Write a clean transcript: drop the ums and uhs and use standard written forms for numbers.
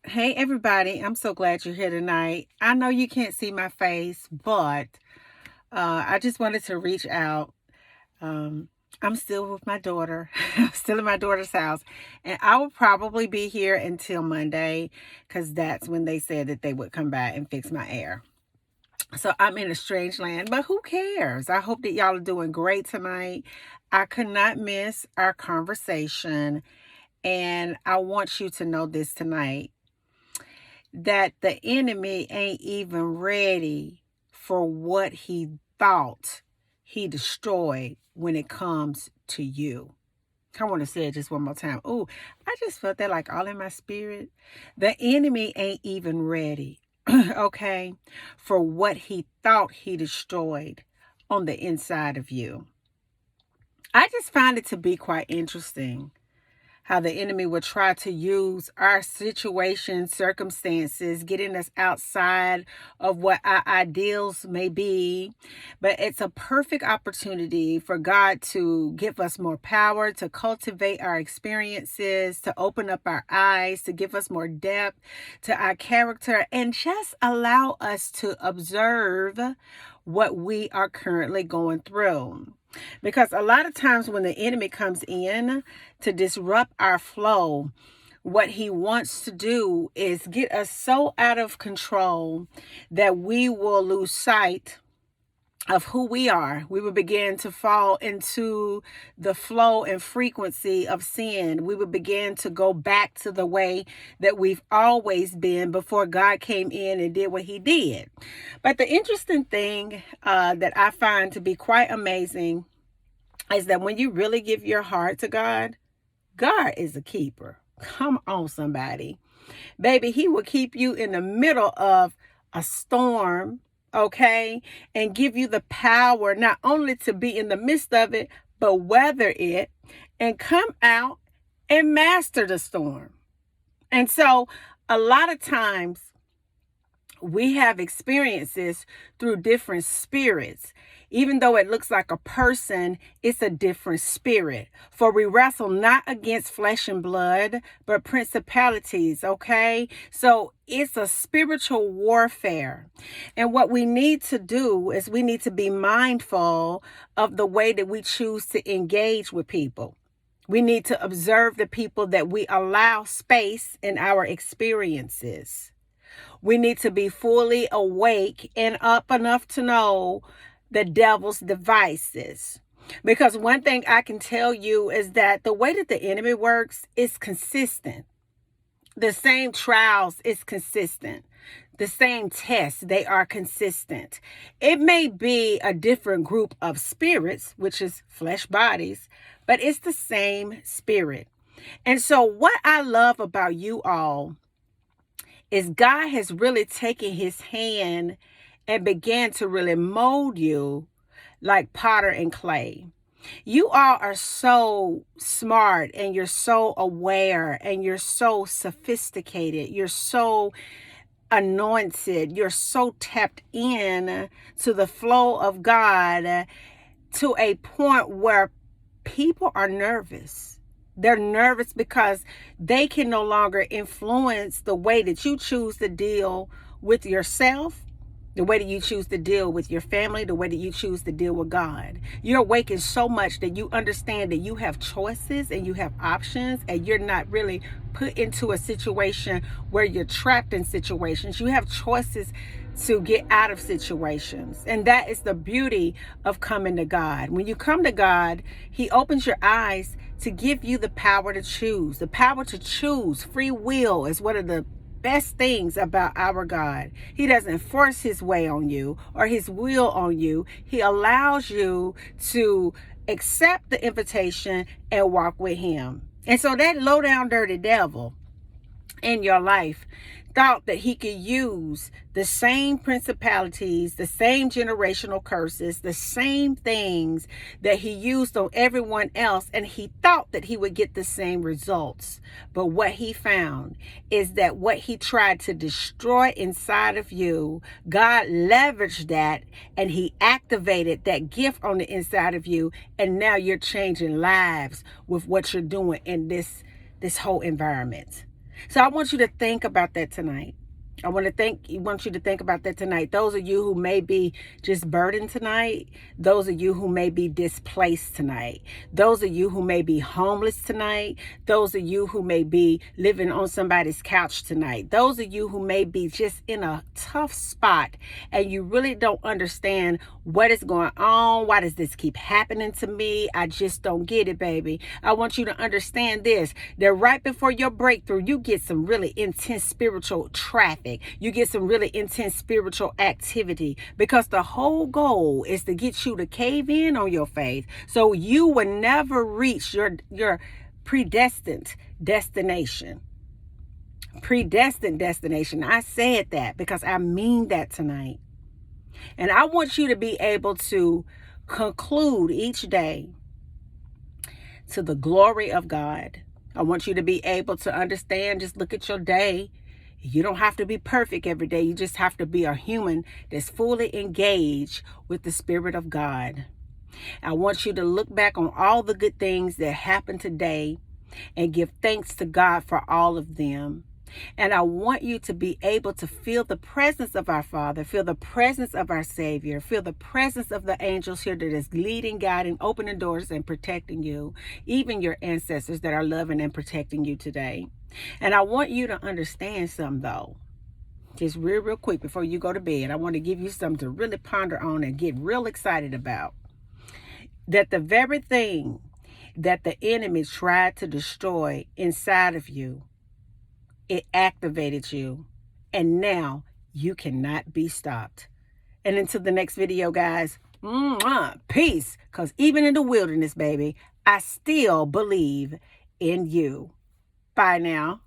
Hey, everybody. I'm so glad you're here tonight. I know you can't see my face, but I just wanted to reach out. Um, I'm still with my daughter, I'm still in my daughter's house, and I will probably be here until Monday because that's when they said that they would come by and fix my air. So I'm in a strange land, but who cares? I hope that y'all are doing great tonight. I could not miss our conversation, and I want you to know this tonight that the enemy ain't even ready for what he thought he destroyed when it comes to you. I want to say it just one more time. Oh, I just felt that like all in my spirit. The enemy ain't even ready, okay, for what he thought he destroyed on the inside of you. I just find it to be quite interesting how the enemy will try to use our situations, circumstances, getting us outside of what our ideals may be. But it's a perfect opportunity for God to give us more power, to cultivate our experiences, to open up our eyes, to give us more depth to our character, and just allow us to observe what we are currently going through. Because a lot of times when the enemy comes in to disrupt our flow, what he wants to do is get us so out of control that we will lose sight of who we are. We will begin to fall into the flow and frequency of sin. We will begin to go back to the way that we've always been before God came in and did what he did. But the interesting thing that I find to be quite amazing is that when you really give your heart to God, God is a keeper. Come on, somebody. Baby, he will keep you in the middle of a storm, okay? And give you the power not only to be in the midst of it, but weather it and come out and master the storm. And so a lot of times we have experiences through different spirits. Even though it looks like a person, it's a different spirit. For we wrestle not against flesh and blood, but principalities, okay? So it's a spiritual warfare. And what we need to do is we need to be mindful of the way that we choose to engage with people. We need to observe the people that we allow space in our experiences. We need to be fully awake and up enough to know the devil's devices. Because one thing I can tell you is that the way that the enemy works is consistent. The same trials is consistent. The same tests, they are consistent. It may be a different group of spirits, which is flesh bodies, but it's the same spirit. And so what I love about you all is God has really taken his hand and began to really mold you like potter and clay. You all are so smart and you're so aware and you're so sophisticated. You're so anointed. You're so tapped in to the flow of God to a point where people are nervous. They're nervous because they can no longer influence the way that you choose to deal with yourself, the way that you choose to deal with your family, the way that you choose to deal with God. You're awakened so much that you understand that you have choices and you have options, and you're not really put into a situation where you're trapped in situations. You have choices to get out of situations. And that is the beauty of coming to God. When you come to God, he opens your eyes to give you the power to choose. The power to choose. Free will is one of the best things about our God. He doesn't force his way on you or his will on you. He allows you to accept the invitation and walk with him. And so that low down dirty devil in your life thought that he could use the same principalities, the same generational curses, the same things that he used on everyone else, and he thought that he would get the same results. But what he found is that what he tried to destroy inside of you, God leveraged that and he activated that gift on the inside of you, and now you're changing lives with what you're doing in this whole environment. So I want you to think about that tonight. I want you to think about that tonight. Those of you who may be just burdened tonight, those of you who may be displaced tonight, those of you who may be homeless tonight, those of you who may be living on somebody's couch tonight, those of you who may be just in a tough spot and you really don't understand what is going on. Why does this keep happening to me? I just don't get it, baby. I want you to understand this, that right before your breakthrough, you get some really intense spiritual traffic. You get some really intense spiritual activity, because the whole goal is to get you to cave in on your faith so you will never reach your predestined destination. Predestined destination. I said that because I mean that tonight. And I want you to be able to conclude each day to the glory of God. I want you to be able to understand, just look at your day. You don't have to be perfect every day. You just have to be a human that's fully engaged with the Spirit of God. I want you to look back on all the good things that happened today and give thanks to God for all of them. And I want you to be able to feel the presence of our Father, feel the presence of our Savior, feel the presence of the angels here that is leading, guiding, opening doors, and protecting you, even your ancestors that are loving and protecting you today. And I want you to understand something, though. Just real quick before you go to bed, I want to give you something to really ponder on and get real excited about. That the very thing that the enemy tried to destroy inside of you, it activated you, and now you cannot be stopped. And until the next video, guys, peace. Because even in the wilderness, baby, I still believe in you. Bye now.